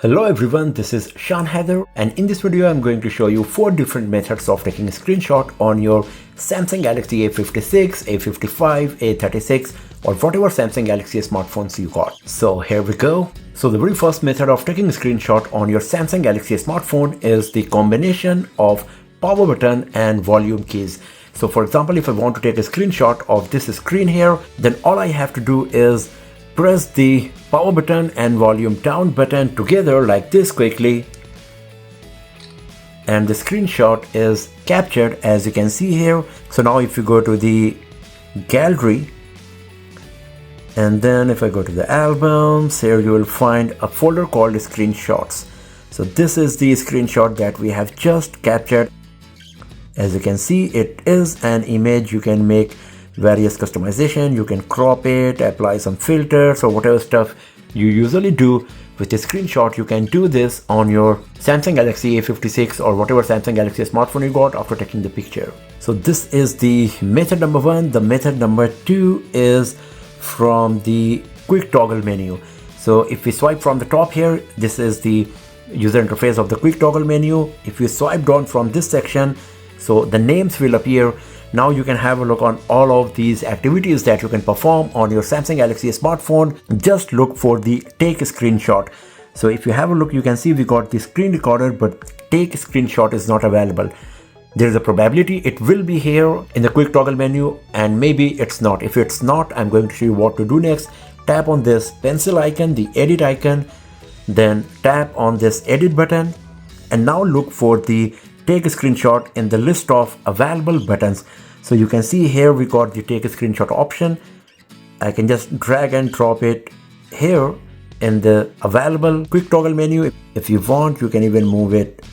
Hello everyone, this is Shan Heather, and in this video I'm going to show you 4 different methods of taking a screenshot on your Samsung Galaxy A56, A55, A36 or whatever Samsung Galaxy smartphones you got. So here we go. So the very first method of taking a screenshot on your Samsung Galaxy smartphone is the combination of power button and volume keys. So for example, if I want to take a screenshot of this screen here, then all I have to do is press the power button and volume down button together like this quickly, and the screenshot is captured as you can see here. So now if you go to the gallery and then if I go to the albums, here you will find a folder called screenshots. So this is the screenshot that we have just captured. As you can see, it is an image. You can make various customization, you can crop it, apply some filters or whatever stuff you usually do with a screenshot. You can do this on your Samsung Galaxy A56 or whatever Samsung Galaxy smartphone you got after taking the picture. So this is the method number 1. The method number 2 is from the quick toggle menu. So if we swipe from the top here, this is the user interface of the quick toggle menu. If you swipe down from this section, so the names will appear. Now you can have a look on all of these activities that you can perform on your Samsung Galaxy smartphone. Just look for the take a screenshot. So if you have a look, you can see we got the screen recorder, but take a screenshot is not available. There is a probability it will be here in the quick toggle menu, and maybe it's not. If it's not, I'm going to show you what to do next. Tap on this pencil icon, the edit icon, then tap on this edit button, and now look for the take a screenshot in the list of available buttons. So you can see here we got the take a screenshot option. I can just drag and drop it here in the available quick toggle menu. If you want, you can even move it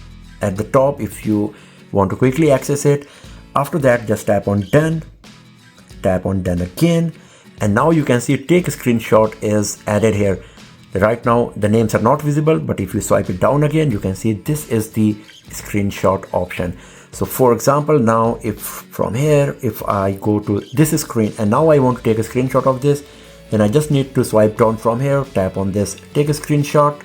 at the top if you want to quickly access it. After that, just tap on done, tap on done again, and now you can see take a screenshot is added here. Right now the names are not visible, but if you swipe it down again, you can see this is the screenshot option. So for example, now if from here, if I go to this screen and now I want to take a screenshot of this, then I just need to swipe down from here, tap on this take a screenshot,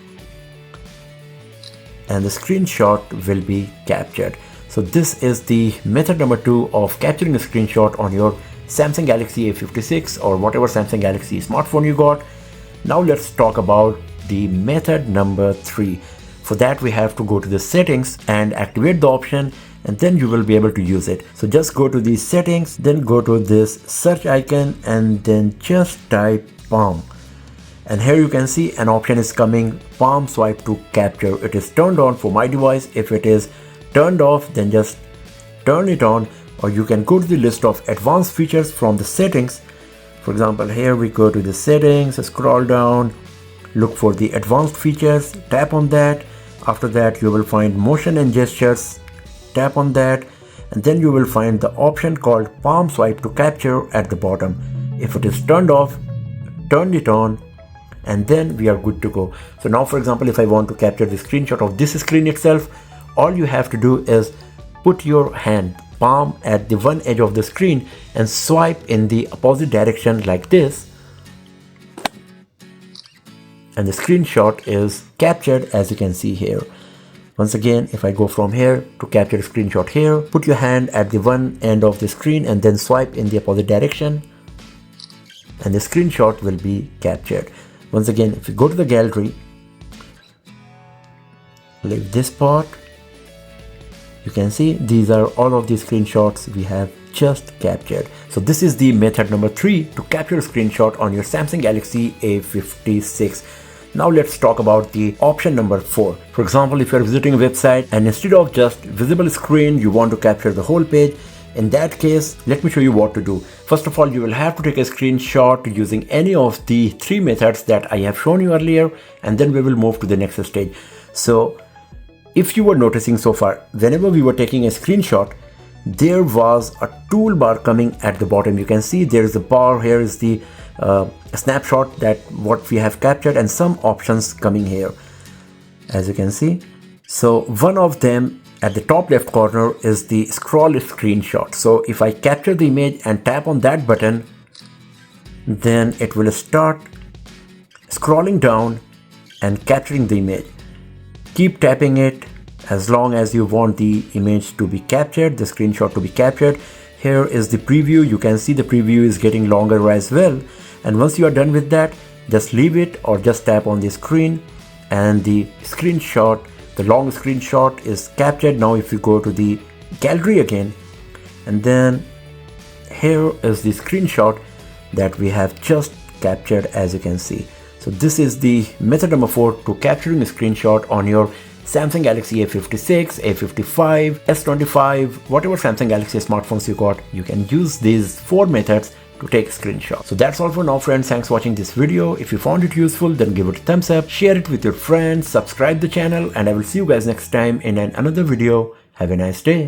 and the screenshot will be captured. So this is the method number 2 of capturing a screenshot on your Samsung Galaxy A56 or whatever Samsung Galaxy smartphone you got. Now let's talk about the method number 3. For that, we have to go to the settings and activate the option, and then you will be able to use it. So just go to the settings, then go to this search icon and then just type palm. And here you can see an option is coming, palm swipe to capture. It is turned on for my device. If it is turned off, then just turn it on, or you can go to the list of advanced features from the settings. For example, here we go to the settings, scroll down, look for the advanced features, tap on that. After that, you will find motion and gestures, tap on that, and then you will find the option called palm swipe to capture at the bottom. If it is turned off, turn it on, and then we are good to go. So now for example, if I want to capture the screenshot of this screen itself, all you have to do is put your hand palm at the one edge of the screen and swipe in the opposite direction like this, and the screenshot is captured as you can see here. Once again, if I go from here to capture a screenshot here, put your hand at the one end of the screen and then swipe in the opposite direction, and the screenshot will be captured. Once again, if you go to the gallery, leave this part, you can see these are all of the screenshots we have just captured. So this is the method number 3 to capture a screenshot on your Samsung Galaxy A56. Now let's talk about the option number 4. For example, if you're visiting a website and instead of just visible screen, you want to capture the whole page. In that case, let me show you what to do. First of all, you will have to take a screenshot using any of the 3 methods that I have shown you earlier, and then we will move to the next stage. So if you were noticing so far, whenever we were taking a screenshot, there was a toolbar coming at the bottom. You can see there is a bar. Here is the snapshot that what we have captured, and some options coming here, as you can see. So one of them at the top left corner is the scroll screenshot. So if I capture the image and tap on that button, then it will start scrolling down and capturing the image. keep tapping it as long as you want the image to be captured, the screenshot to be captured. Here is the preview. You can see the preview is getting longer as well. And once you are done with that, just leave it or just tap on the screen and the screenshot, the long screenshot is captured. Now if you go to the gallery again, and then here is the screenshot that we have just captured, as you can see. So this is the method number 4 to capturing a screenshot on your Samsung Galaxy A56, A55, S25, whatever Samsung Galaxy smartphones you got, you can use these 4 methods to take screenshots. So that's all for now, friends. Thanks for watching this video. If you found it useful, then give it a thumbs up, share it with your friends, subscribe the channel, and I will see you guys next time in another video. Have a nice day.